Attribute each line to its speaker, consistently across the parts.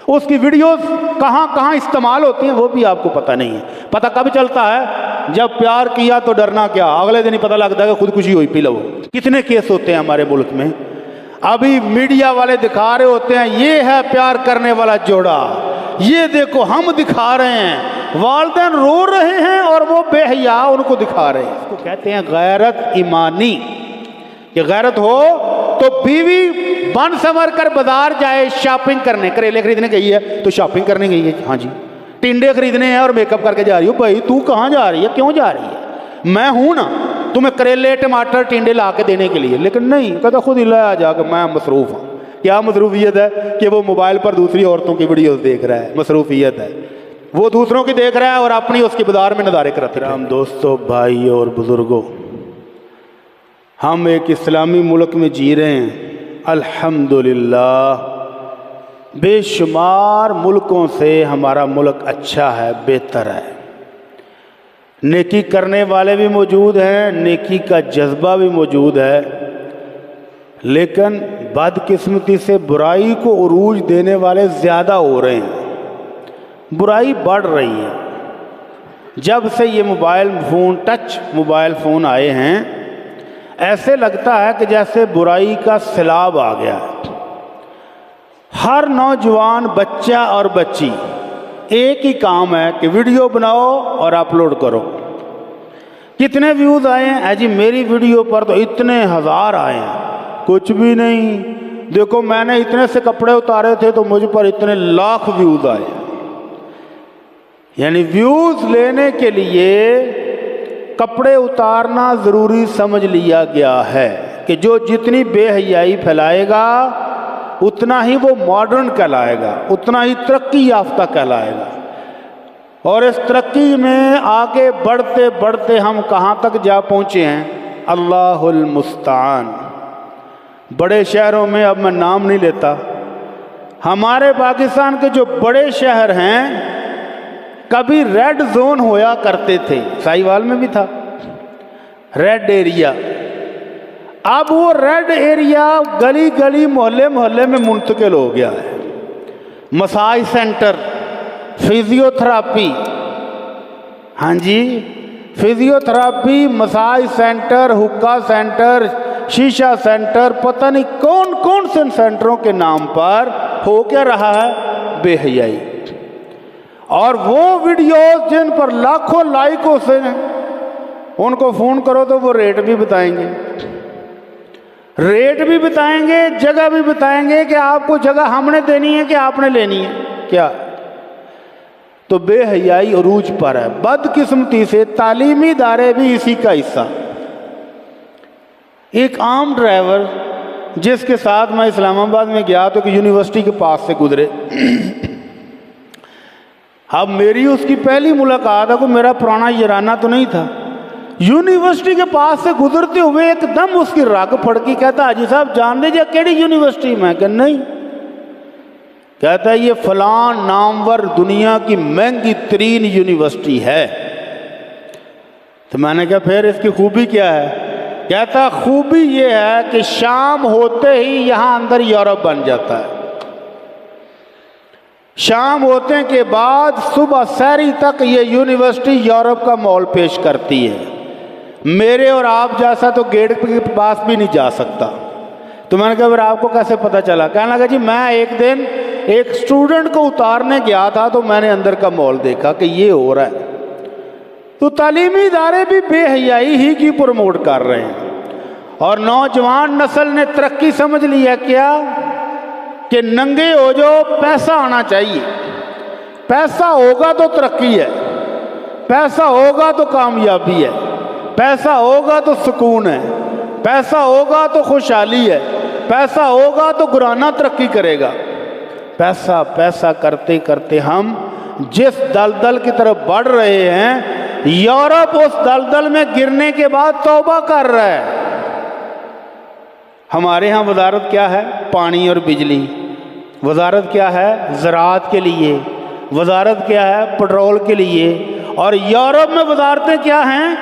Speaker 1: اس کی ویڈیوز کہاں کہاں استعمال ہوتی ہیں وہ بھی آپ کو پتہ نہیں ہے۔ پتہ کب چلتا ہے؟ جب پیار کیا تو ڈرنا کیا، اگلے دن ہی پتہ لگتا ہے کہ خودکشی ہوئی پی لو۔ کتنے کیس ہوتے ہیں ہمارے ملک میں، ابھی میڈیا والے دکھا رہے ہوتے ہیں یہ ہے پیار کرنے والا جوڑا، یہ دیکھو ہم دکھا رہے ہیں، والدین رو رہے ہیں اور وہ بے حیا ان کو دکھا رہے ہیں۔ اس کو کہتے ہیں غیرت ایمانی، کہ غیرت ہو تو بیوی بن سنور کر بازار جائے شاپنگ کرنے، کریلے خریدنے گئی ہے تو شاپنگ کرنے گئی ہے، ہاں جی ٹنڈے خریدنے ہیں اور میک اپ کر کے جا رہی ہو۔ بھائی تو کہاں جا رہی ہے، کیوں جا رہی ہے؟ میں ہوں نا تمہیں کریلے ٹماٹر ٹنڈے لا کے دینے کے لیے، لیکن نہیں، کہتا خود ہی لایا جا کے میں مصروف ہوں۔ کیا مصروفیت ہے؟ کہ وہ موبائل پر دوسری عورتوں کی ویڈیوز دیکھ رہا ہے، مصروفیت ہے، وہ دوسروں کی دیکھ رہا ہے اور اپنی اس کی بازار میں نظارے کرتے ہیں۔ ہم دوستوں، بھائی اور بزرگوں، ہم ایک اسلامی ملک میں جی رہے ہیں الحمدللہ، بے شمار ملکوں سے ہمارا ملک اچھا ہے، بہتر ہے، نیکی کرنے والے بھی موجود ہیں، نیکی کا جذبہ بھی موجود ہے، لیکن بدقسمتی سے برائی کو عروج دینے والے زیادہ ہو رہے ہیں، برائی بڑھ رہی ہے۔ جب سے یہ mobile phone, touch mobile phone آئے ہیں، ایسے لگتا ہے کہ جیسے برائی کا سیلاب آ گیا ہے۔ ہر نوجوان، بچہ اور بچی ایک ہی کام ہے کہ ویڈیو بناؤ اور اپلوڈ کرو۔ کتنے ویوز آئے ہیں؟ جی میری ویڈیو پر تو اتنے ہزار آئے ہیں۔ کچھ بھی نہیں، دیکھو میں نے اتنے سے کپڑے اتارے تھے تو مجھ پر اتنے لاکھ ویوز آئے۔ یعنی ویوز لینے کے لیے کپڑے اتارنا ضروری سمجھ لیا گیا ہے کہ جو جتنی بے حیائی پھیلائے گا اتنا ہی وہ ماڈرن کہلائے گا، اتنا ہی ترقی یافتہ کہلائے گا۔ اور اس ترقی میں آگے بڑھتے بڑھتے ہم کہاں تک جا پہنچے ہیں، اللہ المستعان۔ بڑے شہروں میں، اب میں نام نہیں لیتا، ہمارے پاکستان کے جو بڑے شہر ہیں کبھی ریڈ زون ہویا کرتے تھے، ساہیوال میں بھی تھا ریڈ ایریا، اب وہ ریڈ ایریا گلی گلی محلے محلے میں منتقل ہو گیا ہے۔ مساج سینٹر، فزیو تھراپی، ہاں جی فزیو تھراپی، مساج سینٹر، حقہ سینٹر، شیشہ سینٹر، پتہ نہیں کون کون سے سینٹروں کے نام پر ہو کیا رہا ہے، بے حیائی۔ اور وہ ویڈیوز جن پر لاکھوں لائک ہوتے ہیں ان کو فون کرو تو وہ ریٹ بھی بتائیں گے، ریٹ بھی بتائیں گے، جگہ بھی بتائیں گے کہ آپ کو جگہ ہم نے دینی ہے کہ آپ نے لینی ہے کیا۔ تو بے حیائی عروج پر ہے۔ بدقسمتی سے تعلیمی ادارے بھی اسی کا حصہ۔ ایک عام ڈرائیور جس کے ساتھ میں اسلام آباد میں گیا تو کہ یونیورسٹی کے پاس سے گزرے، اب میری اس کی پہلی ملاقات ہے، کوئی میرا پرانا یارانہ تو نہیں تھا، یونیورسٹی کے پاس سے گزرتے ہوئے ایک دم اس کی رگ پھڑکی، کہتا حاجی صاحب جان دے جا کیڑی یونیورسٹی؟ میں کہ نہیں، کہتا ہے یہ فلاں نامور دنیا کی مہنگی ترین یونیورسٹی ہے۔ تو میں نے کہا پھر اس کی خوبی کیا ہے؟ کہتا خوبی یہ ہے کہ شام ہوتے ہی یہاں اندر یورپ بن جاتا ہے، شام ہوتے کے بعد صبح سحری تک یہ یونیورسٹی یورپ کا ماحول پیش کرتی ہے۔ میرے اور آپ جیسا تو گیٹ کے پاس بھی نہیں جا سکتا۔ تو میں نے کہا پھر آپ کو کیسے پتہ چلا؟ کہنے لگا جی میں ایک دن ایک اسٹوڈنٹ کو اتارنے گیا تھا تو میں نے اندر کا ماحول دیکھا کہ یہ ہو رہا ہے۔ تو تعلیمی ادارے بھی بے حیائی ہی کی پروموٹ کر رہے ہیں، اور نوجوان نسل نے ترقی سمجھ لیا کیا کہ ننگے ہو جو، پیسہ آنا چاہیے، پیسہ ہوگا تو ترقی ہے، پیسہ ہوگا تو کامیابی ہے، پیسہ ہوگا تو سکون ہے، پیسہ ہوگا تو خوشحالی ہے، پیسہ ہوگا تو گرانہ ترقی کرے گا۔ پیسہ پیسہ کرتے کرتے ہم جس دلدل کی طرف بڑھ رہے ہیں، یورپ اس دلدل میں گرنے کے بعد توبہ کر رہا ہے۔ ہمارے ہاں وزارت کیا ہے؟ پانی اور بجلی۔ وزارت کیا ہے؟ زراعت کے لیے۔ وزارت کیا ہے؟ پٹرول کے لیے۔ اور یورپ میں وزارتیں کیا ہیں؟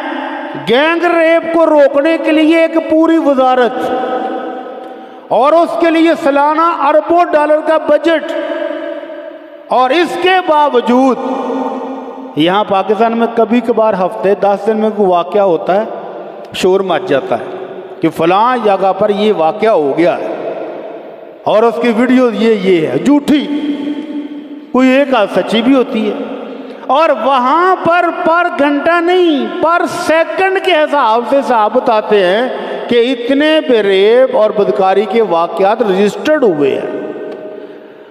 Speaker 1: گینگ ریپ کو روکنے کے لیے ایک پوری وزارت، اور اس کے لیے سالانہ اربوں ڈالر کا بجٹ۔ اور اس کے باوجود یہاں پاکستان میں کبھی کبھار ہفتے 10 دن میں کوئی واقعہ ہوتا ہے، شور مچ جاتا ہے کہ فلاں جگہ پر یہ واقعہ ہو گیا ہے اور اس کی ویڈیو یہ ہے جھوٹی، کوئی ایک آدھ سچی بھی ہوتی ہے، اور وہاں پر گھنٹہ نہیں پر سیکنڈ کے حساب سے صاحب بتاتے ہیں کہ اتنے بے ریپ اور بدکاری کے واقعات رجسٹرڈ ہوئے ہیں،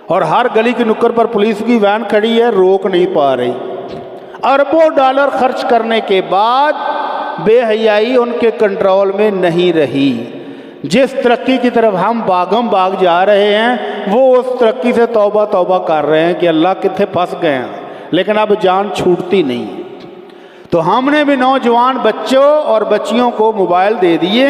Speaker 1: اور ہر گلی کی نکڑ پر پولیس کی وین کھڑی ہے، روک نہیں پا رہی۔ اربوں ڈالر خرچ کرنے کے بعد بے حیائی ان کے کنٹرول میں نہیں رہی۔ جس ترقی کی طرف ہم باغم باغ جا رہے ہیں وہ اس ترقی سے توبہ توبہ کر رہے ہیں کہ اللہ کتنے پھنس گئے ہیں، لیکن اب جان چھوٹتی نہیں۔ تو ہم نے بھی نوجوان بچوں اور بچیوں کو موبائل دے دیے،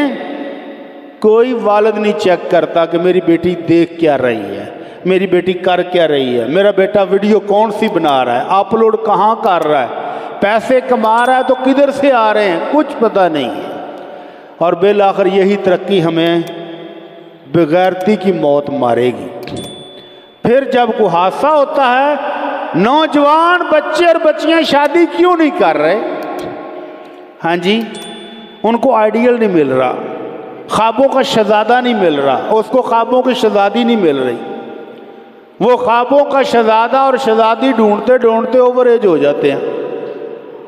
Speaker 1: کوئی والد نہیں چیک کرتا کہ میری بیٹی دیکھ کیا رہی ہے، میری بیٹی کر کیا رہی ہے، میرا بیٹا ویڈیو کون سی بنا رہا ہے، اپلوڈ کہاں کر رہا ہے، پیسے کما رہا ہے تو کدھر سے آ رہے ہیں، کچھ پتہ نہیں ہے۔ اور بالآخر یہی ترقی ہمیں بغیرتی کی موت مارے گی۔ پھر جب کوئی حادثہ ہوتا ہے، نوجوان بچے اور بچیاں شادی کیوں نہیں کر رہے؟ ہاں جی، ان کو آئیڈیل نہیں مل رہا، خوابوں کا شہزادہ نہیں مل رہا، اس کو خوابوں کی شہزادی نہیں مل رہی، وہ خوابوں کا شہزادہ اور شہزادی ڈھونڈتے ڈھونڈتے اوور ایج ہو جاتے ہیں،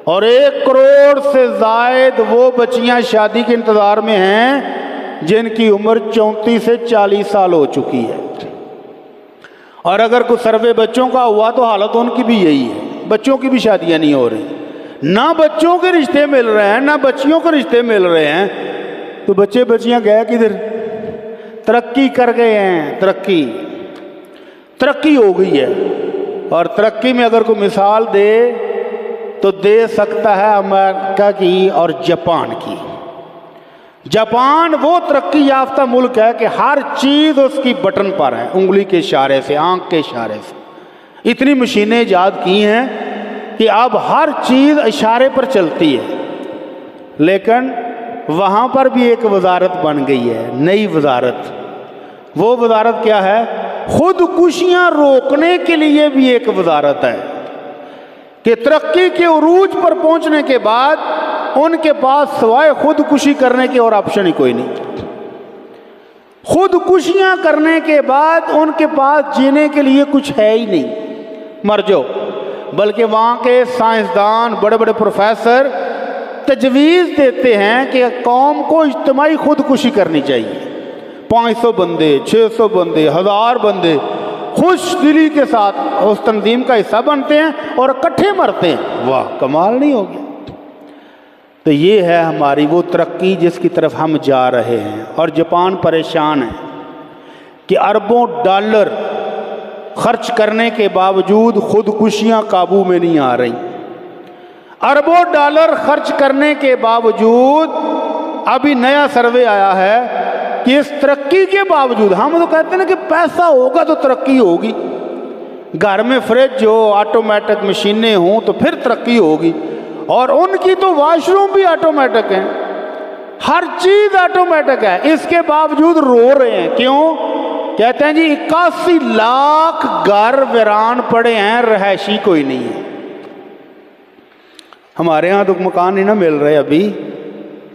Speaker 1: اور 1 کروڑ سے زائد وہ بچیاں شادی کے انتظار میں ہیں جن کی عمر 34 سے 40 سال ہو چکی ہے۔ اور اگر کوئی سروے بچوں کا ہوا تو حالت ان کی بھی یہی ہے، بچوں کی بھی شادیاں نہیں ہو رہی، نہ بچوں کے رشتے مل رہے ہیں نہ بچیوں کے رشتے مل رہے ہیں، تو بچے بچیاں گئے کدھر؟ ترقی کر گئے ہیں، ترقی ہو گئی ہے۔ اور ترقی میں اگر کوئی مثال دے تو دے سکتا ہے امریکہ کی اور جاپان کی۔ جاپان وہ ترقی یافتہ ملک ہے کہ ہر چیز اس کی بٹن پر ہے، انگلی کے اشارے سے، آنکھ کے اشارے سے، اتنی مشینیں ایجاد کی ہیں کہ اب ہر چیز اشارے پر چلتی ہے۔ لیکن وہاں پر بھی ایک وزارت بن گئی ہے، نئی وزارت۔ وہ وزارت کیا ہے؟ خودکشیاں روکنے کے لیے بھی ایک وزارت ہے کہ ترقی کے عروج پر پہنچنے کے بعد ان کے پاس سوائے خودکشی کرنے کے اور آپشن ہی کوئی نہیں۔ خودکشیاں کرنے کے بعد ان کے پاس جینے کے لیے کچھ ہے ہی نہیں، مر جاؤ۔ بلکہ وہاں کے سائنسدان، بڑے بڑے پروفیسر تجویز دیتے ہیں کہ قوم کو اجتماعی خودکشی کرنی چاہیے۔ 500 بندے، 600 بندے، 1000 بندے خوش دلی کے ساتھ اس تنظیم کا حصہ بنتے ہیں اور اکٹھے مرتے ہیں۔ واہ، کمال نہیں ہو گیا؟ تو یہ ہے ہماری وہ ترقی جس کی طرف ہم جا رہے ہیں۔ اور جاپان پریشان ہے کہ اربوں ڈالر خرچ کرنے کے باوجود خودکشیاں قابو میں نہیں آ رہی، اربوں ڈالر خرچ کرنے کے باوجود ابھی نیا سروے آیا ہے کہ اس ترقی کے باوجود، ہم تو کہتے ہیں کہ پیسہ ہوگا تو ترقی ہوگی، گھر میں فریج ہو، آٹومیٹک مشینیں ہوں تو پھر ترقی ہوگی، اور ان کی تو واش روم بھی آٹومیٹک ہیں، ہر چیز آٹومیٹک ہے، اس کے باوجود رو رہے ہیں۔ کیوں؟ کہتے ہیں جی 81 لاکھ گھر ویران پڑے ہیں، رہائشی کوئی نہیں ہے۔ ہمارے ہاں تو مکان نہیں نہ مل رہے، ابھی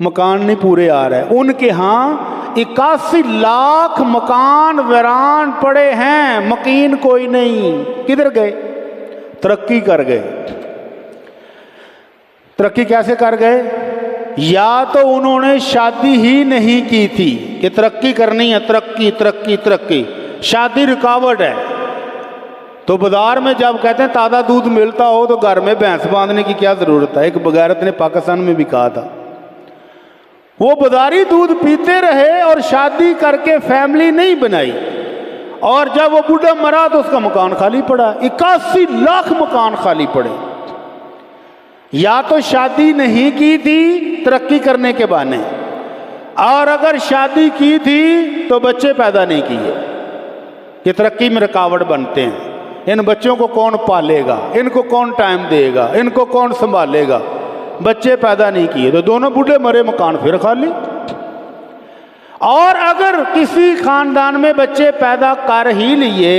Speaker 1: مکان نہیں پورے آ رہے، ان کے ہاں 81 لاکھ مکان ویران پڑے ہیں، مکین کوئی نہیں۔ کدھر گئے؟ ترقی کر گئے۔ ترقی کیسے کر گئے؟ یا تو انہوں نے شادی ہی نہیں کی تھی کہ ترقی کرنی ہے، ترقی ترقی ترقی، شادی رکاوٹ ہے، تو بازار میں جب کہتے ہیں تازہ دودھ ملتا ہو تو گھر میں بھینس باندھنے کی کیا ضرورت ہے؟ ایک بغیرت نے پاکستان میں بھی کہا تھا، وہ بازاری دودھ پیتے رہے اور شادی کر کے فیملی نہیں بنائی، اور جب وہ بوڑھا مرا تو اس کا مکان خالی پڑا۔ 81 لاکھ مکان خالی پڑے۔ یا تو شادی نہیں کی تھی ترقی کرنے کے بہانے، اور اگر شادی کی تھی تو بچے پیدا نہیں کیے کہ ترقی میں رکاوٹ بنتے ہیں۔ ان بچوں کو کون پالے گا؟ ان کو کون ٹائم دے گا؟ ان کو کون سنبھالے گا؟ بچے پیدا نہیں کیے تو دونوں بوڑھے مرے، مکان پھر خالی۔ اور اگر کسی خاندان میں بچے پیدا کر ہی لیے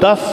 Speaker 1: 10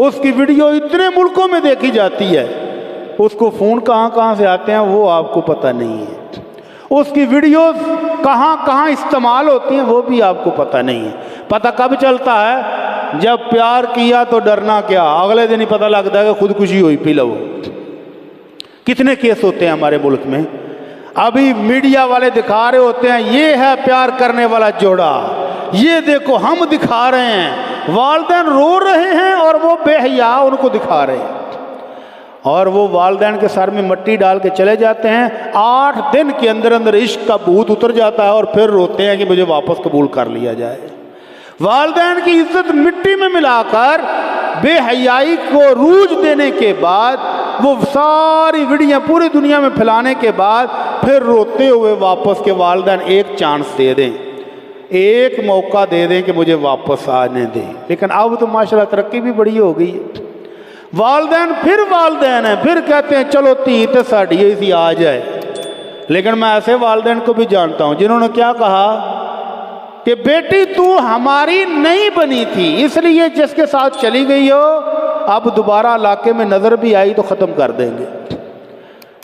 Speaker 1: اس کی ویڈیو اتنے ملکوں میں دیکھی جاتی ہے، اس کو فون کہاں سے آتے ہیں وہ آپ کو پتہ نہیں ہے، اس کی ویڈیوز کہاں استعمال ہوتی ہیں وہ بھی آپ کو پتہ نہیں ہے۔ پتہ کب چلتا ہے؟ جب پیار کیا تو ڈرنا کیا، اگلے دن ہی پتہ لگتا ہے کہ خودکشی ہوئی پی لو۔ کتنے کیس ہوتے ہیں ہمارے ملک میں، ابھی میڈیا والے دکھا رہے ہوتے ہیں یہ ہے پیار کرنے والا جوڑا، یہ دیکھو ہم دکھا رہے ہیں، والدین رو رہے ہیں اور وہ بے حیا ان کو دکھا رہے ہیں، اور وہ والدین کے سر میں مٹی ڈال کے چلے جاتے ہیں، 8 دن کے اندر عشق کا بھوت اتر جاتا ہے اور پھر روتے ہیں کہ مجھے واپس قبول کر لیا جائے۔ والدین کی عزت مٹی میں ملا کر بے حیائی کو روج دینے کے بعد، وہ ساری ویڈیو پوری دنیا میں پھیلانے کے بعد پھر روتے ہوئے واپس کے والدین ایک چانس دے دیں، ایک موقع دے دیں کہ مجھے واپس آنے دیں۔ لیکن اب تو ماشاءاللہ ترقی بھی بڑی ہو گئی ہے، والدین ہیں، پھر کہتے ہیں چلو تھی تے ساڑی اسی آ جائے۔ لیکن میں ایسے والدین کو بھی جانتا ہوں جنہوں نے کیا کہا کہ بیٹی تو ہماری نہیں بنی تھی، اس لیے جس کے ساتھ چلی گئی ہو اب دوبارہ علاقے میں نظر بھی آئی تو ختم کر دیں گے،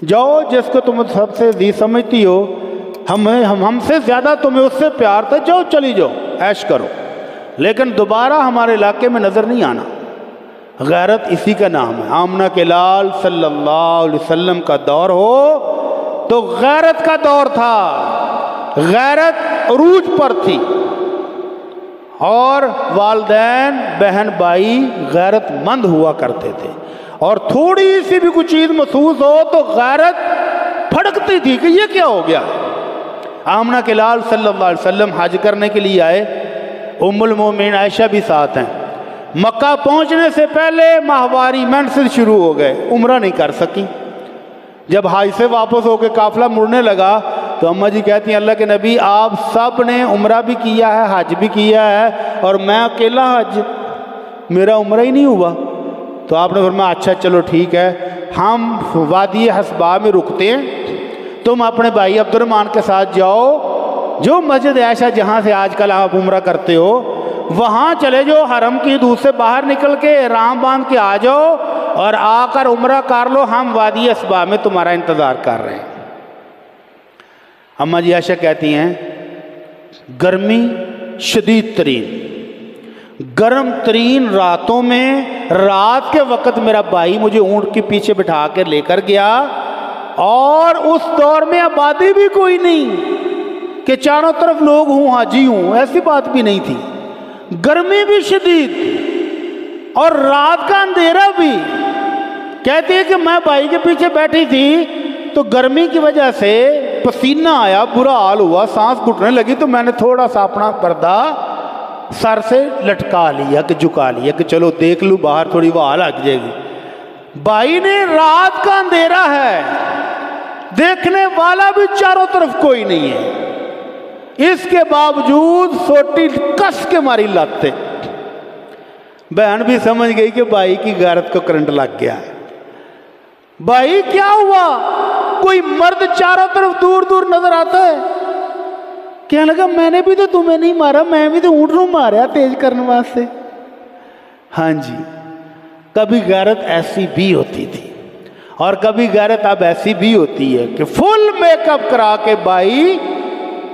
Speaker 1: جاؤ جس کو تم سب سے عزیز سمجھتی ہو، ہم سے زیادہ تمہیں اس سے پیار تھا، جاؤ چلی جاؤ عیش کرو، لیکن دوبارہ ہمارے علاقے میں نظر نہیں آنا۔ غیرت اسی کا نام ہے۔ آمنہ کے لال صلی اللہ علیہ وسلم کا دور ہو تو غیرت کا دور تھا، غیرت عروج پر تھی، اور والدین بہن بھائی غیرت مند ہوا کرتے تھے، اور تھوڑی سی بھی کوئی چیز محسوس ہو تو غیرت پھڑکتی تھی کہ یہ کیا ہو گیا۔ آمنہ کے لال صلی اللہ علیہ وسلم حج کرنے کے لیے آئے، ام المومنین عائشہ بھی ساتھ ہیں۔ مکہ پہنچنے سے پہلے ماہواری مینسز شروع ہو گئے، عمرہ نہیں کر سکی۔ جب حج سے واپس ہو کے قافلہ مڑنے لگا تو اماں جی کہتی ہیں اللہ کے نبی آپ سب نے عمرہ بھی کیا ہے، حج بھی کیا ہے، اور میں اکیلا حج، میرا عمرہ ہی نہیں ہوا۔ تو آپ نے فرمایا اچھا چلو ٹھیک ہے، ہم وادی حسباء میں رکتے ہیں، تم اپنے بھائی عبد الرحمن کے ساتھ جاؤ، جو مسجد عائشہ جہاں سے آج کل آپ عمرہ کرتے ہو وہاں چلے جاؤ، حرم کی حدود سے باہر نکل کے احرام باندھ کے آ جاؤ اور آ کر عمرہ کر لو، ہم وادی حسباء میں تمہارا انتظار کر رہے ہیں۔ اماں جی عائشہ کہتی ہیں گرمی شدید ترین، گرم ترین راتوں میں رات کے وقت میرا بھائی مجھے اونٹ کے پیچھے بٹھا کے لے کر گیا، اور اس دور میں آبادی بھی کوئی نہیں کہ چاروں طرف لوگ ہوں حاجی ہوں، ایسی بات بھی نہیں تھی، گرمی بھی شدید اور رات کا اندھیرا بھی۔ کہتی ہے کہ میں بھائی کے پیچھے بیٹھی تھی تو گرمی کی وجہ سے پسینہ آیا، برا حال ہوا، سانس گھٹنے لگی، تو میں نے تھوڑا سا اپنا پردہ سر سے لٹکا لیا کہ جھکا لیا کہ چلو دیکھ لوں باہر تھوڑی ہوا لگ جائے گی۔ بھائی نے رات کا اندھیرا ہے، دیکھنے والا بھی چاروں طرف کوئی نہیں ہے، اس کے باوجود سوٹی کس کے ماری لاتے۔ بہن بھی سمجھ گئی کہ بھائی کی غیرت کو کرنٹ لگ گیا۔ بھائی کیا ہوا؟ کوئی مرد چاروں طرف دور دور نظر آتا ہے، کہنے لگا میں نے بھی تو تمہیں نہیں مارا، میں بھی تو اونٹ نوں ماریا تیز کرنے واسطے۔ ہاں جی، کبھی غیرت ایسی بھی ہوتی تھی، اور کبھی غیرت اب ایسی بھی ہوتی ہے کہ فل میک اپ کرا کے بھائی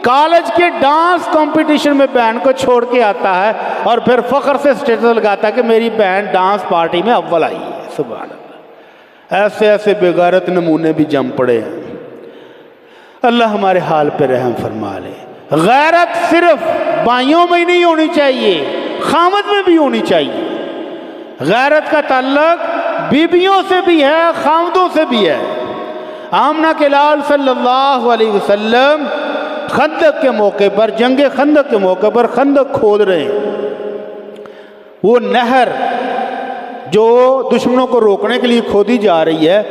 Speaker 1: کالج کے ڈانس کمپٹیشن میں بہن کو چھوڑ کے آتا ہے اور پھر فخر سے اسٹیٹس لگاتا ہے کہ میری بہن ڈانس پارٹی میں اول آئی ہے۔ سبحان اللہ، ایسے ایسے بے غیرت نمونے بھی جم پڑے ہیں۔ اللہ ہمارے حال پہ رحم فرما لے۔ غیرت صرف بھائیوں میں ہی نہیں ہونی چاہیے، خامد میں بھی ہونی چاہیے۔ غیرت کا تعلق بیویوں سے بھی ہے، خامدوں سے بھی ہے۔ آمنہ کے لال صلی اللہ علیہ وسلم خندق کے موقع پر، جنگ خندق کے موقع پر خندق کھود رہے ہیں، وہ نہر جو دشمنوں کو روکنے کے لیے کھودی جا رہی ہے۔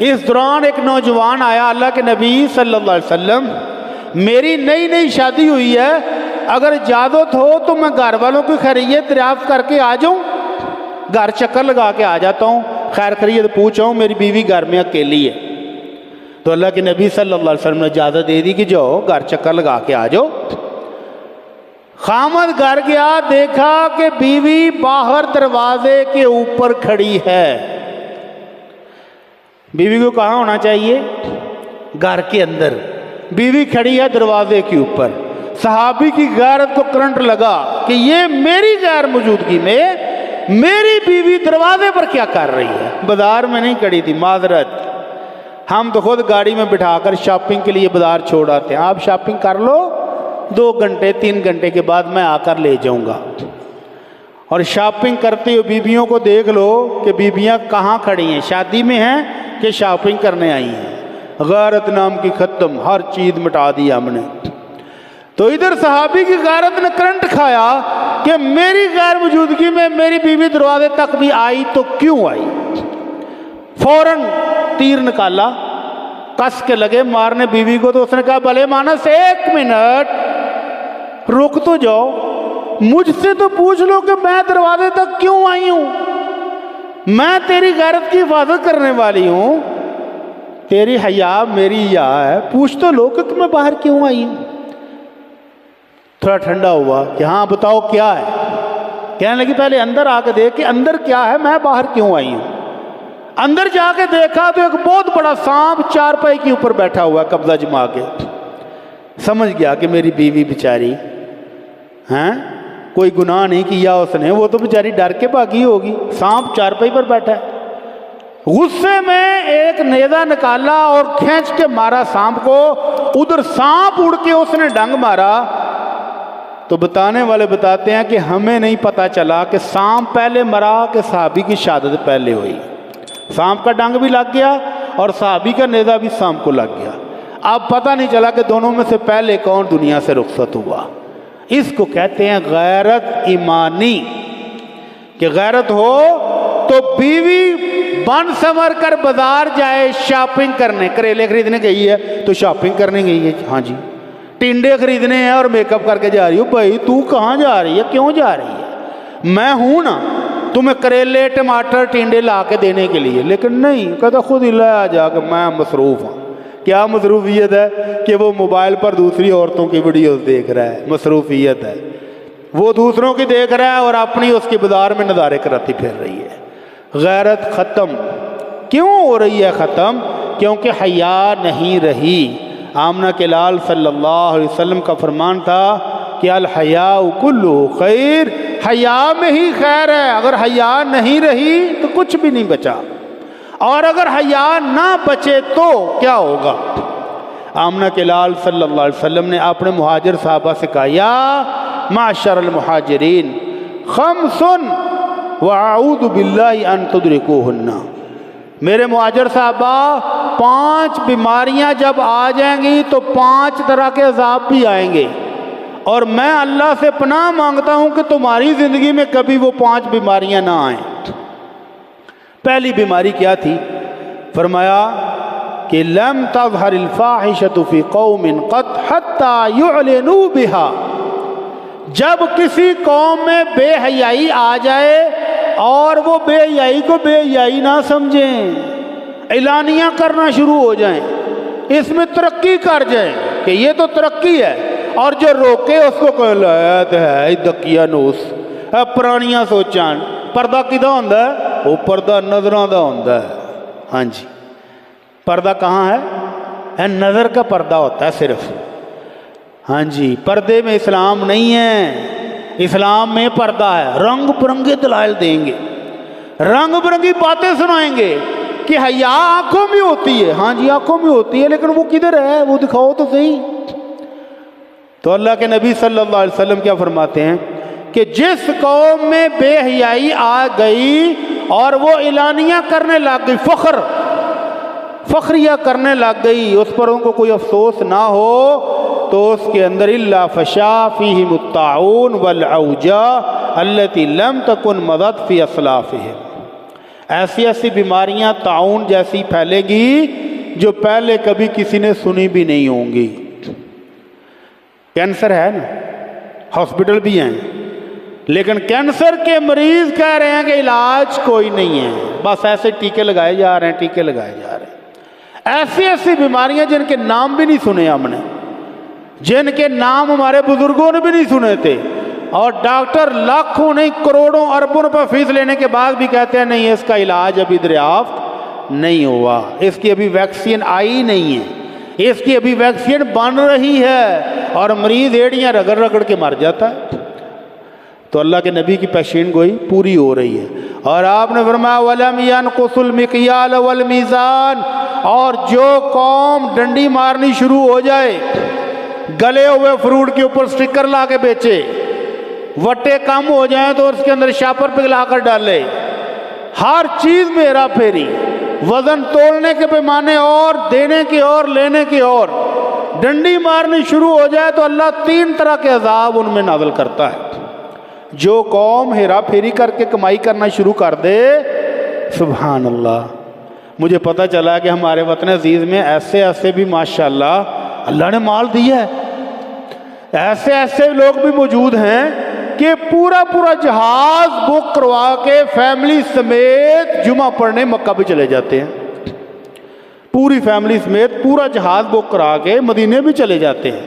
Speaker 1: اس دوران ایک نوجوان آیا، اللہ کے نبی صلی اللہ علیہ وسلم میری نئی شادی ہوئی ہے، اگر اجازت ہو تو میں گھر والوں کی خیریت دریافت کر کے آ جاؤں، گھر چکر لگا کے آ جاتا ہوں، خیر خیریت پوچھاؤں، میری بیوی گھر میں اکیلی ہے۔ تو اللہ کے نبی صلی اللہ علیہ وسلم نے اجازت دے دی کہ جاؤ گھر چکر لگا کے آ جاؤ۔ خامد گھر گیا، دیکھا کہ بیوی باہر دروازے کے اوپر کھڑی ہے۔ بیوی کو کہاں ہونا چاہیے؟ گھر کے اندر، بیوی کھڑی ہے دروازے کے اوپر۔ صحابی کی غیرت کو کرنٹ لگا کہ یہ میری غیر موجودگی میں میری بیوی دروازے پر کیا کر رہی ہے؟ بازار میں نہیں کھڑی تھی، معذرت، ہم تو خود گاڑی میں بٹھا کر شاپنگ کے لیے بازار چھوڑ آتے ہیں، آپ شاپنگ کر لو، 2 گھنٹے 3 گھنٹے کے بعد میں آ کر لے جاؤں گا۔ اور شاپنگ کرتے ہوئے بیویوں کو دیکھ لو کہ بیویاں کہاں کھڑی ہیں، شادی میں ہیں کہ شاپنگ کرنے آئی ہیں۔ غیرت نام کی ختم، ہر چیز مٹا دی ہم نے۔ تو ادھر صحابی کی غیرت نے کرنٹ کھایا کہ میری غیر موجودگی میں میری بیوی دروازے تک بھی آئی تو کیوں آئی؟ فوراً تیر نکالا، کس کے لگے مارنے بیوی کو۔ تو اس نے کہا بھلے مانس 1 منٹ رک تو جاؤ، مجھ سے تو پوچھ لو کہ میں دروازے تک کیوں آئی ہوں، میں تیری غیرت کی حفاظت کرنے والی ہوں، تیری حیا میری حیا ہے، پوچھ تو لو کہ میں باہر کیوں آئی ہوں۔ تھوڑا ٹھنڈا ہوا کہ ہاں بتاؤ کیا ہے؟ کہنے لگی پہلے اندر آ کے دیکھ کہ اندر کیا ہے، میں باہر کیوں آئی ہوں۔ اندر جا کے دیکھا تو ایک بہت بڑا سانپ چارپائی کے اوپر بیٹھا ہوا ہے قبضہ جما کے۔ سمجھ گیا کہ میری بیوی بیچاری ہیں، کوئی گناہ نہیں کیا اس نے، وہ تو بیچاری ڈر کے بھاگی ہوگی، سانپ چارپائی پر بیٹھا ہے۔ غصے میں ایک نیزہ نکالا اور کھینچ کے مارا سانپ کو، ادھر سانپ اڑ کے اس نے ڈنگ مارا۔ تو بتانے والے بتاتے ہیں کہ ہمیں نہیں پتہ چلا کہ سانپ پہلے مرا کہ صحابی کی شہادت پہلے ہوئی۔ سانپ کا ڈنگ بھی لگ گیا اور صحابی کا نیزہ بھی سانپ کو لگ گیا۔ اب پتہ نہیں چلا کہ دونوں میں سے پہلے کون دنیا سے رخصت ہوا۔ اس کو کہتے ہیں غیرت ایمانی، کہ غیرت ہو تو بیوی بن سنور کر بازار جائے شاپنگ کرنے، کریلے خریدنے گئی ہے تو شاپنگ کرنے گئی ہے، ہاں جی، ٹنڈے خریدنے ہیں اور میک اپ کر کے جا رہی ہو۔ بھائی تو کہاں جا رہی ہے، کیوں جا رہی ہے؟ میں ہوں نا تمہیں کریلے ٹماٹر ٹنڈے لا کے دینے کے لیے، لیکن نہیں، کہتا خود ہی لے آ جا کے میں مصروف ہوں۔ کیا مصروفیت ہے؟ کہ وہ موبائل پر دوسری عورتوں کی ویڈیوز دیکھ رہا ہے، مصروفیت ہے، وہ دوسروں کی دیکھ رہا ہے اور اپنی اس کی بازار میں نظارے کراتی پھر رہی ہے۔ غیرت ختم کیوں ہو رہی ہے؟ ختم کیونکہ حیا نہیں رہی۔ آمنہ کے لال صلی اللہ علیہ وسلم کا فرمان تھا کہ الحیاء کلہ خیر، حیا میں ہی خیر ہے۔ اگر حیا نہیں رہی تو کچھ بھی نہیں بچا، اور اگر حیا نہ بچے تو کیا ہوگا؟ آمنہ کے لال صلی اللہ علیہ وسلم نے اپنے مہاجر صحابہ سے کہا یا معشر المہاجرین خمس وَأَعُوذُ بِاللَّهِ أَن تُدْرِكُوهُنَّ، میرے مہاجر صحابہ 5 بیماریاں جب آ جائیں گی تو 5 طرح کے عذاب بھی آئیں گے، اور میں اللہ سے پناہ مانگتا ہوں کہ تمہاری زندگی میں کبھی وہ 5 بیماریاں نہ آئیں۔ پہلی بیماری کیا تھی؟ فرمایا کہ لم تظہر الفاحشۃ فی قوم قط حتی یعلنوا بها، جب کسی قوم میں بے حیائی آ جائے اور وہ بے حیائی کو بے حیائی نہ سمجھیں، اعلانیہ کرنا شروع ہو جائیں، اس میں ترقی کر جائیں کہ یہ تو ترقی ہے، اور جو روکے اس کو کہ لایت ہے دکیا نوس پرانیاں سوچاں۔ پردہ کدھا ہوندہ ہے؟ وہ پردہ نظران دا ہوندہ ہے۔ ہاں جی، پردہ کہاں ہے؟ نظر کا پردہ ہوتا ہے صرف۔ ہاں جی، پردے میں اسلام نہیں ہے، اسلام میں پردہ ہے۔ رنگ برنگے دلائل دیں گے، رنگ برنگی باتیں سنائیں گے کہ حیا آنکھوں میں ہوتی ہے۔ ہاں جی آنکھوں میں ہوتی ہے، لیکن وہ کدھر ہے؟ وہ دکھاؤ تو صحیح۔ تو اللہ کے نبی صلی اللہ علیہ وسلم کیا فرماتے ہیں کہ جس قوم میں بے حیائی آ گئی اور وہ اعلانیہ کرنے لگ گئی، فخریہ کرنے لگ گئی، اس پر ان کو کوئی افسوس نہ ہو، تو اس کے اندر الا فشا فیہم الطاعون والاوجاع التي لم تکن مضت فی اسلافہم، ایسی بیماریاں طاعون جیسی پھیلے گی جو پہلے کبھی کسی نے سنی بھی نہیں ہوں گی۔ کینسر ہے نا، ہاسپٹل بھی ہیں، لیکن کینسر کے مریض کہہ رہے ہیں کہ علاج کوئی نہیں ہے، بس ایسے ٹیکے لگائے جا رہے ہیں، ٹیکے لگائے جا رہے ہیں۔ ایسی بیماریاں جن کے نام بھی نہیں سنے ہم نے، جن کے نام ہمارے بزرگوں نے بھی نہیں سنے تھے، اور ڈاکٹر لاکھوں نہیں کروڑوں اربوں روپے فیس لینے کے بعد بھی کہتے ہیں نہیں اس کا علاج ابھی دریافت نہیں ہوا، اس کی ابھی ویکسین آئی نہیں ہے، اس کی ابھی ویکسین بن رہی ہے، اور مریض ایڑیاں رگڑ رگڑ کے مر جاتا ہے۔ تو اللہ کے نبی کی پیشین گوئی پوری ہو رہی ہے، اور آپ نے فرمایا وَلَمْ يَنْقُصُ الْمِقْيَالَ وَالْمِيزَانَ، اور جو قوم ڈنڈی مارنی شروع ہو جائے، گلے ہوئے فروٹ کے اوپر سٹکر لا کے بیچے، وٹے کم ہو جائیں تو اس کے اندر شاپر پگھلا کر ڈالے، ہر چیز میں ہیرا پھیری، وزن تولنے کے پیمانے اور دینے کے اور لینے کے اور، ڈنڈی مارنی شروع ہو جائے تو اللہ 3 طرح کے عذاب ان میں نازل کرتا ہے۔ جو قوم ہیرا پھیری کر کے کمائی کرنا شروع کر دے، سبحان اللہ، مجھے پتہ چلا کہ ہمارے وطن عزیز میں ایسے ایسے بھی ماشاءاللہ اللہ نے مال دیا ہے، ایسے ایسے لوگ بھی موجود ہیں کہ پورا جہاز بک کروا کے فیملی سمیت جمعہ پڑھنے مکہ بھی چلے جاتے ہیں، پوری فیملی سمیت پورا جہاز بک کرا کے مدینے بھی چلے جاتے ہیں،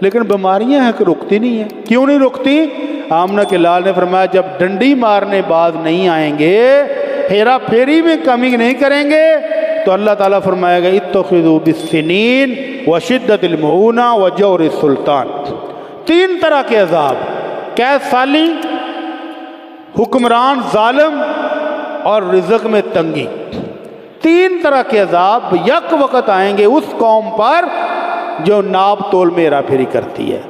Speaker 1: لیکن بیماریاں ہیں کہ رکتی نہیں ہیں۔ کیوں نہیں رکتی؟ آمنہ کے لال نے فرمایا جب ڈنڈی مارنے بعد نہیں آئیں گے، ہیرا پھیری میں کمی نہیں کریں گے، تو اللہ تعالیٰ فرمائے گا اتخذوا بالسنین وشدت المعونہ وجور السلطان، 3 طرح کے عذاب، قید سالی، حکمران ظالم، اور رزق میں تنگی، 3 طرح کے عذاب یک وقت آئیں گے اس قوم پر جو ناپ تول میں ہیرا پھیری کرتی ہے۔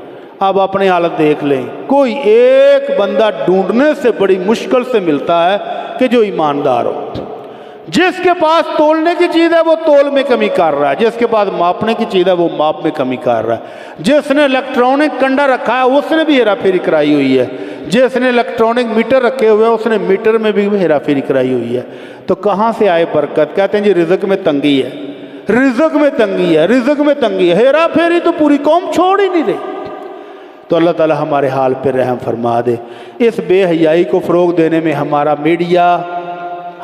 Speaker 1: اب اپنی حالت دیکھ لیں، کوئی ایک بندہ ڈھونڈنے سے بڑی مشکل سے ملتا ہے کہ جو ایماندار ہو، جس کے پاس تولنے کی چیز ہے وہ تول میں کمی کر رہا ہے، جس کے پاس ماپنے کی چیز ہے وہ ماپ میں کمی کر رہا ہے، جس نے الیکٹرانک کنڈا رکھا ہے اس نے بھی ہیرا پھیری کرائی ہوئی ہے، جس نے الیکٹرانک میٹر رکھے ہوئے اس نے میٹر میں بھی ہیرا پھیری کرائی ہوئی ہے۔ تو کہاں سے آئے برکت؟ کہتے ہیں جی رزق میں تنگی ہے، رزق میں تنگی ہے، رزق میں تنگی ہے، ہیرا پھیری تو پوری قوم چھوڑ ہی نہیں رہی۔ تو اللہ تعالی ہمارے حال پہ رحم فرما دے۔ اس بے حیائی کو فروغ دینے میں ہمارا میڈیا،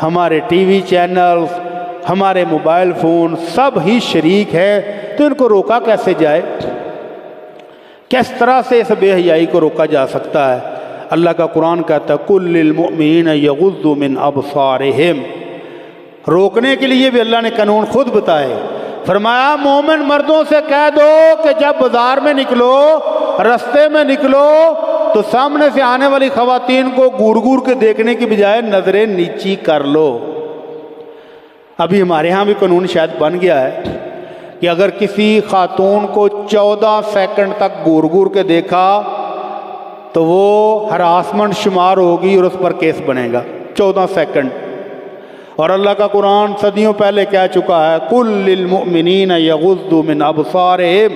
Speaker 1: ہمارے ٹی وی چینلز، ہمارے موبائل فون سب ہی شریک ہے، تو ان کو روکا کیسے جائے؟ کس طرح سے اس بے حیائی کو روکا جا سکتا ہے؟ اللہ کا قرآن کہتا ہے کُلْ لِلْمُؤْمِنِينَ يَغُضُّوا مِنْ أَبْصَارِهِمْ، روکنے کے لیے بھی اللہ نے قانون خود بتائے، فرمایا مومن مردوں سے کہہ دو کہ جب بازار میں نکلو، رستے میں نکلو، تو سامنے سے آنے والی خواتین کو گور گور کے دیکھنے کی بجائے نظریں نیچی کر لو۔ ابھی ہمارے ہاں بھی قانون شاید بن گیا ہے کہ اگر کسی خاتون کو 14 سیکنڈ تک گور گور کے دیکھا تو وہ ہراسمنٹ شمار ہوگی اور اس پر کیس بنے گا، 14 سیکنڈ۔ اور اللہ کا قرآن صدیوں پہلے کہہ چکا ہے قُلْ لِلْمُؤْمِنِينَ يَغُضُّوا مِنْ أَبْصَارِهِمْ،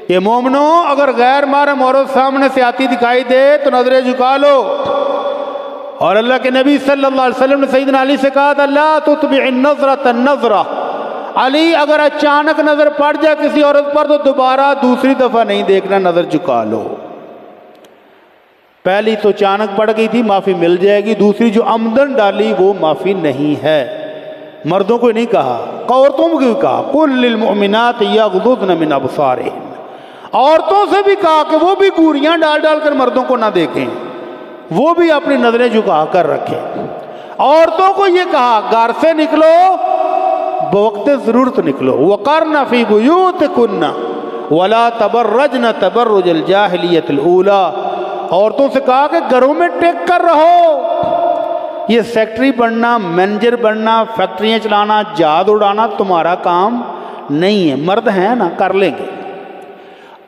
Speaker 1: یہ مومنوں اگر غیر محرم عورت سامنے سے آتی دکھائی دے تو نظریں جھکا لو۔ اور اللہ کے نبی صلی اللہ علیہ وسلم نے سیدنا علی سے کہا تھا لا تتبع النظرۃ النظرہ، علی اگر اچانک نظر پڑ جائے کسی عورت پر تو دوبارہ دوسری دفعہ نہیں دیکھنا، نظر جھکا لو۔ پہلی تو اچانک پڑ گئی تھی، معافی مل جائے گی، دوسری جو عمدن ڈالی وہ معافی نہیں ہے۔ مردوں کو نہیں کہا، عورتوں کو کہا قُلْ لِلْمُؤْمِنَاتِ يَغْضُضْنَ مِنْ أَبْصَارِهِنَّ، عورتوں سے بھی کہا کہ وہ بھی گوریاں ڈال ڈال کر مردوں کو نہ دیکھیں، وہ بھی اپنی نظریں جھکا کر رکھیں۔ عورتوں کو یہ کہا گھر سے نکلو بوقت ضرورت نکلو، وَقَرْنَ فِي بُيُوتِكُنَّ وَلَا تَبَرَّجْنَ تَبَرُّجَ الْجَاهِلِيَّةِ الْأُولَىٰ، عورتوں سے کہا کہ گھروں میں ٹیک کر رہو، یہ سیکٹری بننا، مینیجر بننا، فیکٹریاں چلانا، جہاز اڑانا تمہارا کام نہیں ہے، مرد ہیں نا کر لیں گے۔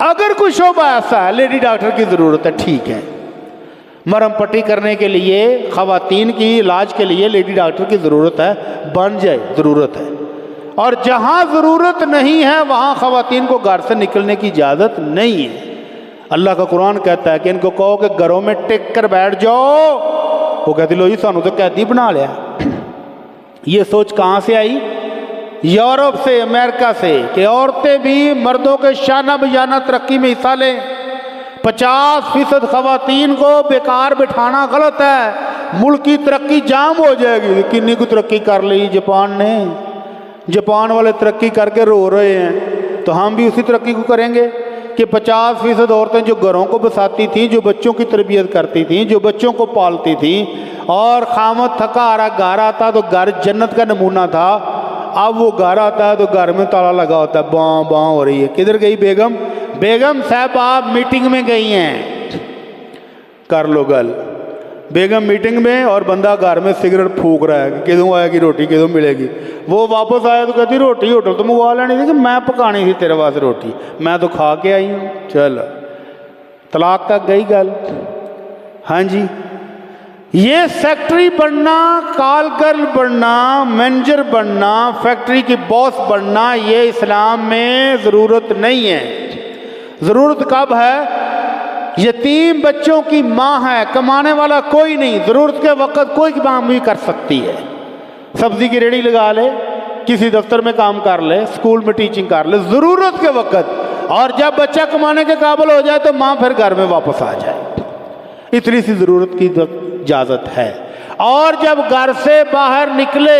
Speaker 1: اگر کوئی شعبہ ایسا ہے لیڈی ڈاکٹر کی ضرورت ہے، ٹھیک ہے، مرہم پٹی کرنے کے لیے خواتین کی علاج کے لیے لیڈی ڈاکٹر کی ضرورت ہے، بن جائے، ضرورت ہے۔ اور جہاں ضرورت نہیں ہے وہاں خواتین کو گھر سے نکلنے کی اجازت نہیں ہے۔ اللہ کا قرآن کہتا ہے کہ ان کو کہو کہ گھروں میں ٹک کر بیٹھ جاؤ، وہ کہتے لو جی سانو تو قیدی بنا لیا۔ یہ سوچ کہاں سے آئی؟ یورپ سے، امریکہ سے، کہ عورتیں بھی مردوں کے شانہ بشانہ ترقی میں حصہ لیں۔ 50% خواتین کو بیکار بٹھانا غلط ہے، ملک کی ترقی جام ہو جائے گی۔ کنی کو ترقی کر لی جاپان نے، جاپان والے ترقی کر کے رو رہے ہیں، تو ہم بھی اسی ترقی کو کریں گے۔ کہ 50% عورتیں جو گھروں کو بساتی تھیں، جو بچوں کی تربیت کرتی تھیں، جو بچوں کو پالتی تھیں، اور خامد تھکا آ رہا گھر آتا تو گھر جنت کا نمونہ تھا، اب وہ گھر آتا ہے تو گھر میں تالا لگا ہوتا ہے، باں باں ہو رہی ہے۔ کدھر گئی بیگم؟ بیگم صاحب آپ میٹنگ میں گئی ہیں، کر لو گل۔ بیگم میٹنگ میں اور بندہ گھر میں سگریٹ پھونک رہا ہے کہ کدوں آئے گی روٹی، کدوں ملے گی۔ وہ واپس آیا تو کہتی روٹی ہوٹل تو منگوا لینی تھی، کہ میں پکانی تھی تیرے واسطے روٹی، میں تو کھا کے آئی ہوں۔ چل طلاق تک گئی گل۔ ہاں جی، یہ سیکٹری بننا، کال گرل بننا، مینیجر بننا، فیکٹری کی باس بننا، یہ اسلام میں ضرورت نہیں ہے۔ ضرورت کب ہے؟ یتیم بچوں کی ماں ہے، کمانے والا کوئی نہیں، ضرورت کے وقت کوئی کام بھی کر سکتی ہے۔ سبزی کی ریڑھی لگا لے، کسی دفتر میں کام کر لے، اسکول میں ٹیچنگ کر لے، ضرورت کے وقت۔ اور جب بچہ کمانے کے قابل ہو جائے تو ماں پھر گھر میں واپس آ جائے، اتنی سی ضرورت کی اجازت ہے۔ اور جب گھر سے باہر نکلے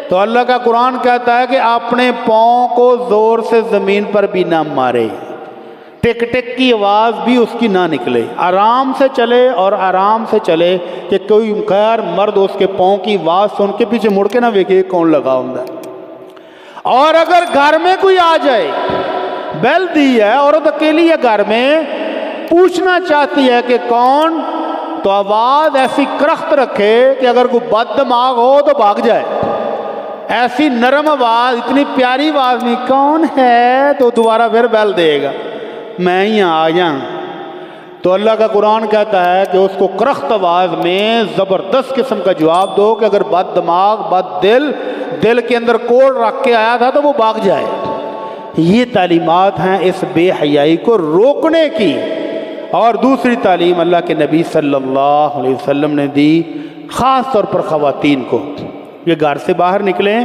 Speaker 1: تو اللہ کا قرآن کہتا ہے کہ اپنے پاؤں کو زور سے زمین پر بھی نہ مارے، ٹک ٹک کی آواز بھی اس کی نہ نکلے، آرام سے چلے اور آرام سے چلے کہ کوئی غیر مرد اس کے پاؤں کی آواز سن کے پیچھے مڑ کے نہ دیکھے کون لگا ہوں۔ اور اگر گھر میں کوئی آ جائے، بیل دی ہے، عورت اکیلی ہے گھر میں، پوچھنا چاہتی ہے کہ کون، تو آواز ایسی کرخت رکھے کہ اگر کوئی بد دماغ ہو تو بھاگ جائے۔ ایسی نرم آواز، اتنی پیاری آواز نہیں، کون ہے، تو دوبارہ پھر بیل دے گا، میں ہی آ جاؤں۔ تو اللہ کا قرآن کہتا ہے کہ اس کو کرخت آواز میں زبردست قسم کا جواب دو کہ اگر بد دماغ، بد دل کے اندر کوڑ رکھ کے آیا تھا تو وہ بھاگ جائے۔ یہ تعلیمات ہیں اس بے حیائی کو روکنے کی۔ اور دوسری تعلیم اللہ کے نبی صلی اللہ علیہ وسلم نے دی خاص طور پر خواتین کو، یہ گھر سے باہر نکلیں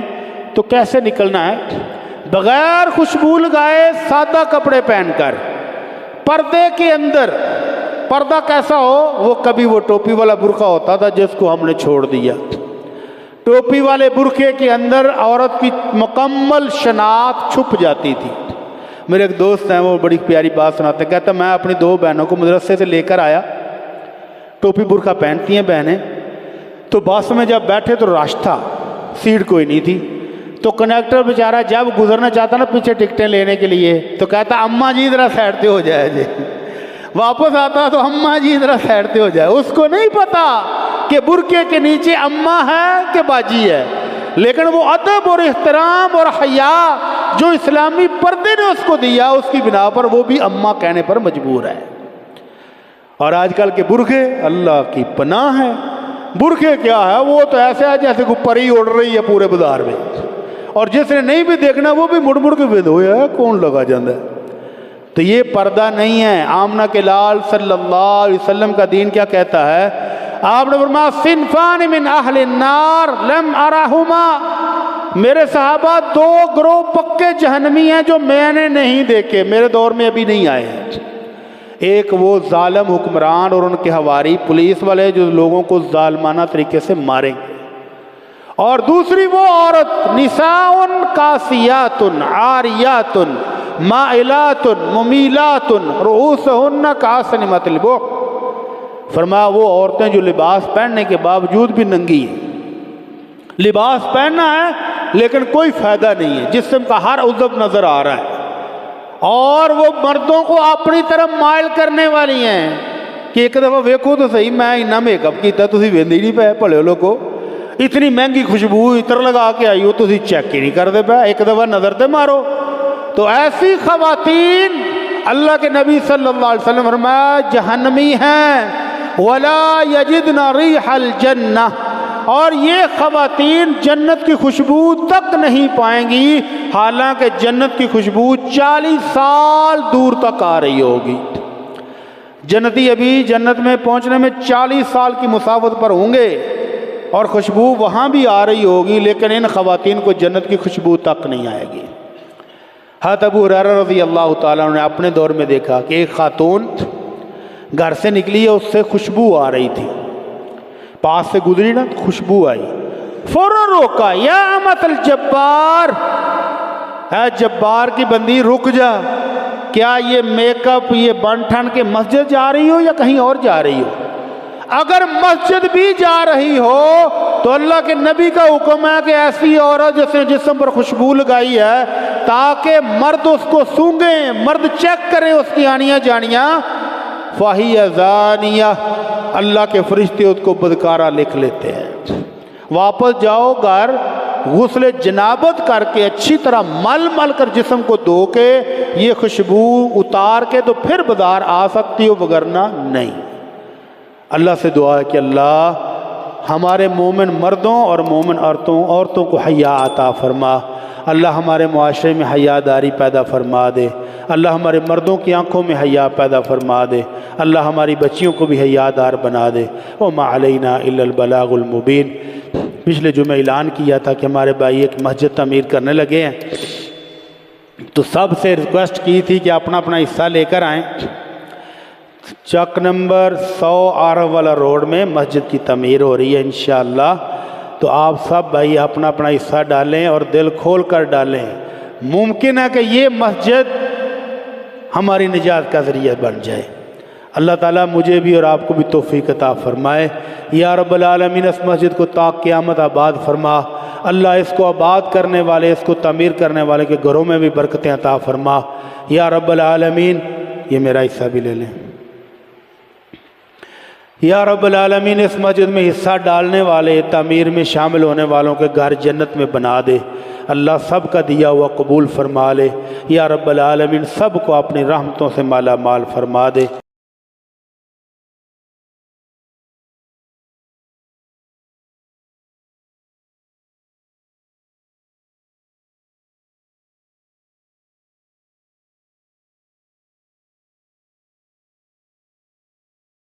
Speaker 1: تو کیسے نکلنا ہے؟ بغیر خوشبو لگائے، سادہ کپڑے پہن کر، پردے کے اندر۔ پردہ کیسا ہو؟ وہ کبھی وہ ٹوپی والا برقع ہوتا تھا جس کو ہم نے چھوڑ دیا۔ ٹوپی والے برقعے کے اندر عورت کی مکمل شناخت چھپ جاتی تھی۔ میرے ایک دوست ہیں، وہ بڑی پیاری بات سناتے ہیں، کہتا میں اپنی 2 بہنوں کو مدرسے سے لے کر آیا، ٹوپی برقع پہنتی ہیں بہنیں، تو بس میں جب بیٹھے تو رش تھا، سیٹ کوئی نہیں تھی، تو کنڈکٹر بیچارہ جب گزرنا چاہتا نا پیچھے ٹکٹیں لینے کے لیے تو کہتا اماں جی ذرا سائڈ پہ ہو جائے جی، واپس آتا تو اماں جی ذرا سائڈ پہ ہو جائے۔ اس کو نہیں پتا کہ برقعے کے نیچے اماں ہے کہ باجی ہے، لیکن وہ ادب اور احترام اور حیا جو اسلامی پردے نے اس کو دیا، اس کی بنا پر وہ بھی اماں کہنے پر مجبور ہے۔ اور آج کل کے برقعے اللہ کی پناہ ہے۔ برقعے کیا ہے؟ وہ تو ایسے ہے جیسے کوئی پری اڑ رہی ہے پورے بازار میں، اور جس نے نہیں بھی دیکھنا وہ بھی مڑ مڑ کے بند ہویا ہے، کون لگا جاندہ ہے۔ تو یہ پردہ نہیں ہے۔ آمنہ کے لال صلی اللہ علیہ وسلم کا دین کیا کہتا ہے؟ آپ نے فرمایا صنفان من اہل النار لم ارہما، میرے صحابہ 2 گروہ پکے جہنمی ہیں جو میں نے نہیں دیکھے، میرے دور میں ابھی نہیں آئے ہیں۔ ایک وہ ظالم حکمران اور ان کے حواری پولیس والے جو لوگوں کو ظالمانہ طریقے سے ماریں گے، اور دوسری وہ عورت نساء کاسیات عاریات مائلات ممیلات رؤوسہن کاسنمۃ البخت، فرمایا وہ عورتیں جو لباس پہننے کے باوجود بھی ننگی ہیں۔ لباس پہننا ہے لیکن کوئی فائدہ نہیں ہے، جسم کا ہر عضو نظر آ رہا ہے، اور وہ مردوں کو اپنی طرف مائل کرنے والی ہیں کہ ایک دفعہ ویکھو تو صحیح میں اتنا میک اپ کیتا تسی ویندے ہی نہیں پے، بھلے لوگو اتنی مہنگی خوشبو عطر لگا کے آئی ہو تسی چیک ہی نہیں کرتے پے، ایک دفعہ نظر تے مارو۔ تو ایسی خواتین اللہ کے نبی صلی اللہ علیہ وسلم فرمایا جہنمی ہیں، وَلَا يَجِدْنَ رِيحَ الْجَنَّةِ، اور یہ خواتین جنت کی خوشبو تک نہیں پائیں گی، حالانکہ جنت کی خوشبو 40 سال دور تک آ رہی ہوگی۔ جنتی ابھی جنت میں پہنچنے میں 40 سال کی مسافت پر ہوں گے، اور خوشبو وہاں بھی آ رہی ہوگی، لیکن ان خواتین کو جنت کی خوشبو تک نہیں آئے گی۔ حضرت ابو ہریرہ رضی اللہ تعالیٰ عنہ نے اپنے دور میں دیکھا کہ ایک خاتون گھر سے نکلی ہے، اس سے خوشبو آ رہی تھی، پاس سے گزری نا خوشبو آئی، فوراً روکا، یا امت الجبار، اے جبار کی بندی رک جا، کیا یہ میک اپ یہ بن ٹھن کے مسجد جا رہی ہو یا کہیں اور جا رہی ہو؟ اگر مسجد بھی جا رہی ہو تو اللہ کے نبی کا حکم ہے کہ ایسی عورت جس نے جسم پر خوشبو لگائی ہے تاکہ مرد اس کو سونگیں، مرد چیک کریں اس کی آنیاں جانیاں، فَهِيَ زَانِيَةٌ، اللہ کے فرشتے اس کو بدکارہ لکھ لیتے ہیں۔ واپس جاؤ گھر، غسل جنابت کر کے اچھی طرح مل مل کر جسم کو دھو کے یہ خوشبو اتار کے تو پھر بازار آ سکتی ہو، وگرنہ نہیں۔ اللہ سے دعا ہے کہ اللہ ہمارے مومن مردوں اور مومن عورتوں کو حیا عطا فرما، اللہ ہمارے معاشرے میں حیا داری پیدا فرما دے، اللہ ہمارے مردوں کی آنکھوں میں حیا پیدا فرما دے، اللہ ہماری بچیوں کو بھی حیا دار بنا دے۔ وَمَا عَلَيْنَا إِلَّا الْبَلَاغُ الْمُبِينُ۔ پچھلے جمعہ اعلان کیا تھا کہ ہمارے بھائی ایک مسجد تعمیر کرنے لگے ہیں، تو سب سے ریکویسٹ کی تھی کہ اپنا اپنا حصہ لے کر آئیں۔ چک نمبر 100 آرہ والا روڈ میں مسجد کی تعمیر ہو رہی ہے انشاءاللہ، تو آپ سب بھائی اپنا اپنا حصہ ڈالیں اور دل کھول کر ڈالیں۔ ممکن ہے کہ یہ مسجد ہماری نجات کا ذریعہ بن جائے۔ اللہ تعالیٰ مجھے بھی اور آپ کو بھی توفیق عطا فرمائے۔ یا رب العالمین اس مسجد کو تا قیامت آباد فرما، اللہ اس کو آباد کرنے والے، اس کو تعمیر کرنے والے کے گھروں میں بھی برکتیں عطا فرما۔ یا رب العالمین یہ میرا حصہ بھی لے لیں۔ یا رب العالمین اس مسجد میں حصہ ڈالنے والے، تعمیر میں شامل ہونے والوں کے گھر جنت میں بنا دے، اللہ سب کا دیا ہوا قبول فرما لے۔ یا رب العالمین سب کو اپنی رحمتوں سے مالا مال فرما دے۔